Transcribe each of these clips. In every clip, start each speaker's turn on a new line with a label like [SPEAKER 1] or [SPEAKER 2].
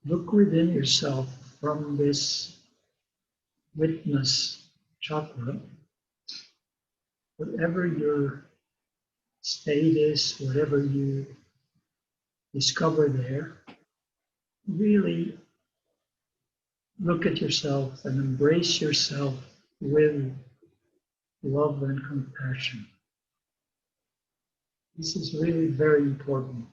[SPEAKER 1] Look within yourself from this witness chakra, whatever your state is, whatever you discover there, really look at yourself and embrace yourself with love and compassion. This is really very important.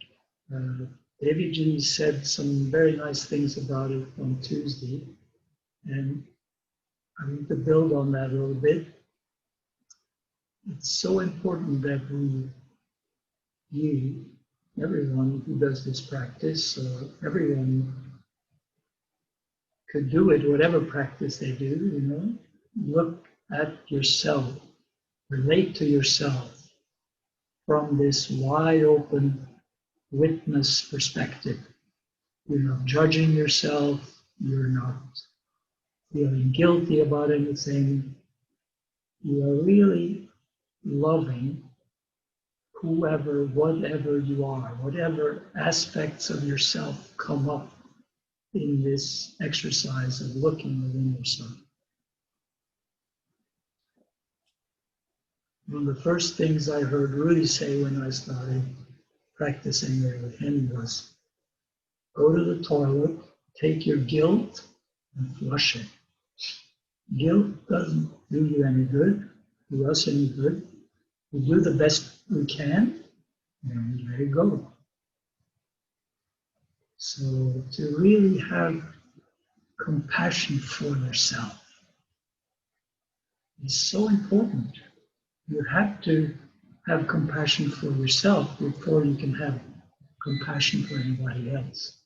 [SPEAKER 1] David G said some very nice things about it on Tuesday, and I need to build on that a little bit. It's so important that everyone who does this practice, everyone could do it, whatever practice they do, look at yourself, relate to yourself from this wide open witness perspective. You're not judging yourself, you're not feeling guilty about anything. You are really loving whoever, whatever you are, whatever aspects of yourself come up in this exercise of looking within yourself. One of the first things I heard Rudy say when I started practicing there with him was, go to the toilet, take your guilt and flush it. Guilt doesn't do you any good, do us any good. We do the best we can, and we let it go. So to really have compassion for yourself is so important. You have to have compassion for yourself before you can have compassion for anybody else.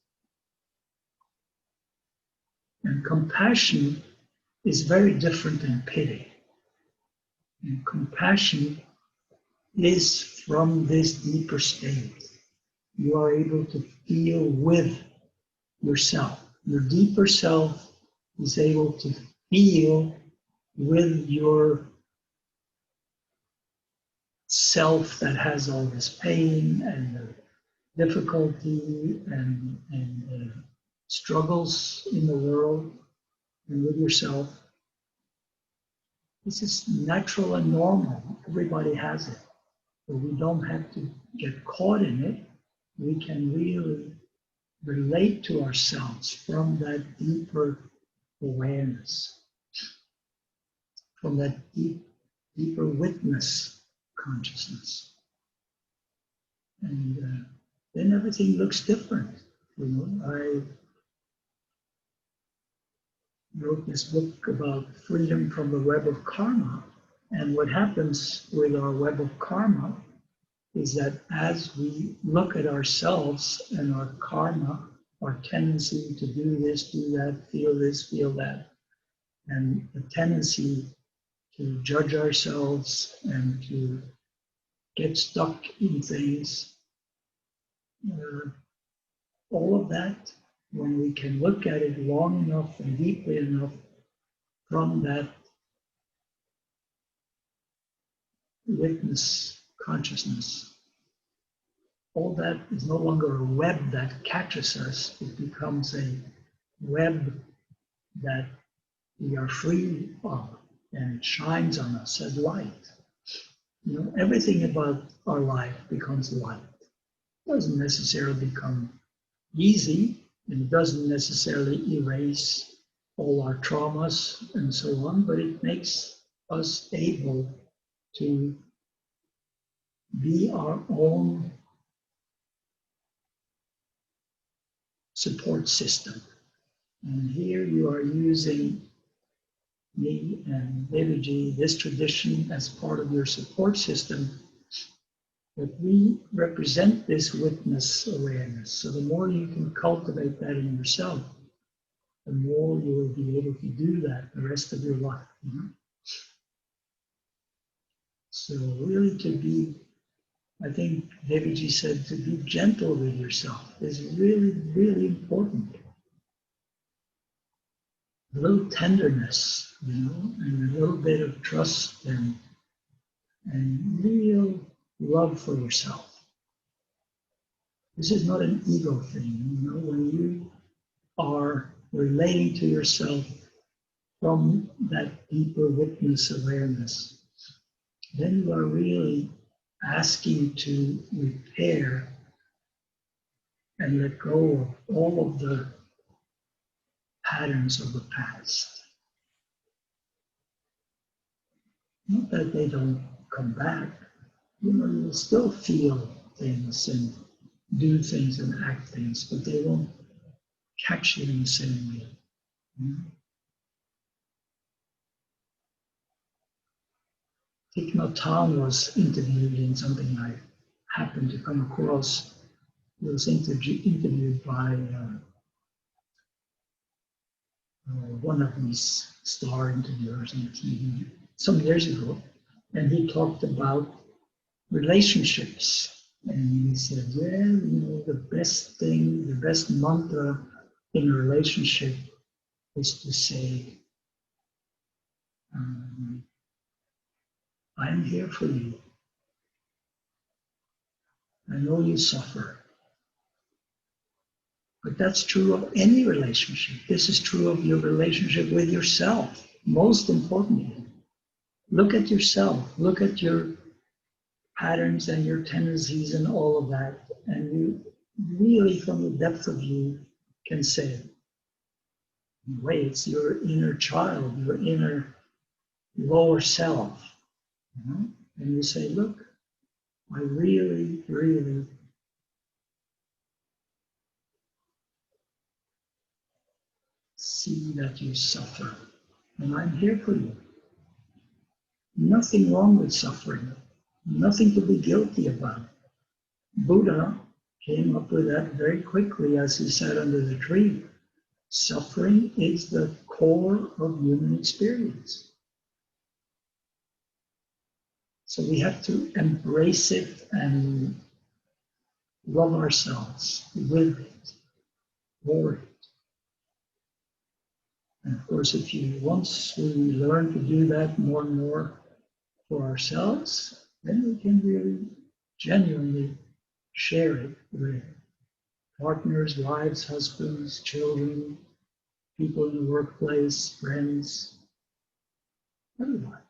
[SPEAKER 1] And compassion is very different than pity. And compassion is from this deeper state. You are able to feel with yourself. Your deeper self is able to feel with your self that has all this pain and the difficulty and struggles in the world and with yourself. This is natural and normal. Everybody has it. But we don't have to get caught in it. We can really relate to ourselves from that deeper awareness, from that deeper witness consciousness. And then everything looks different. I wrote this book about freedom from the web of karma. And what happens with our web of karma is that as we look at ourselves and our karma, our tendency to do this, do that, this, feel that, and the tendency to judge ourselves and to get stuck in things, all of that, when we can look at it long enough and deeply enough from that witness consciousness, all that is no longer a web that catches us. It becomes a web that we are free of, and it shines on us as light. Everything about our life becomes light. It doesn't necessarily become easy, and it doesn't necessarily erase all our traumas and so on, but it makes us able to be our own support system. And here you are using me and Devaji, this tradition, as part of your support system, that we represent this witness awareness. So the more you can cultivate that in yourself, the more you will be able to do that the rest of your life. So really to be, I think Devaji said, to be gentle with yourself is really, really important. A little tenderness, and a little bit of trust and real love for yourself. This is not an ego thing. When you are relating to yourself from that deeper witness awareness, then you are really asking to repair and let go of all of the patterns of the past. Not that they don't come back. You'll still feel things and do things and act things, but they won't catch you in the same way. Thich Nhat Hanh was interviewed in something I happened to come across. He was interviewed by one of these star interviewers on TV some years ago, and he talked about relationships. And he said, the best thing, the best mantra in a relationship is to say, I'm here for you. I know you suffer. But that's true of any relationship. This is true of your relationship with yourself. Most importantly, look at yourself. Look at your patterns and your tendencies and all of that. And you really, from the depth of you, can say, wait, it's your inner child, your inner lower self. And you say, look, I really, really see that you suffer, and I'm here for you. Nothing wrong with suffering, nothing to be guilty about. Buddha came up with that very quickly as he sat under the tree. Suffering is the core of human experience. So we have to embrace it and love ourselves with it, for it. And of course, once we learn to do that more and more for ourselves, then we can really genuinely share it with partners, wives, husbands, children, people in the workplace, friends, everyone.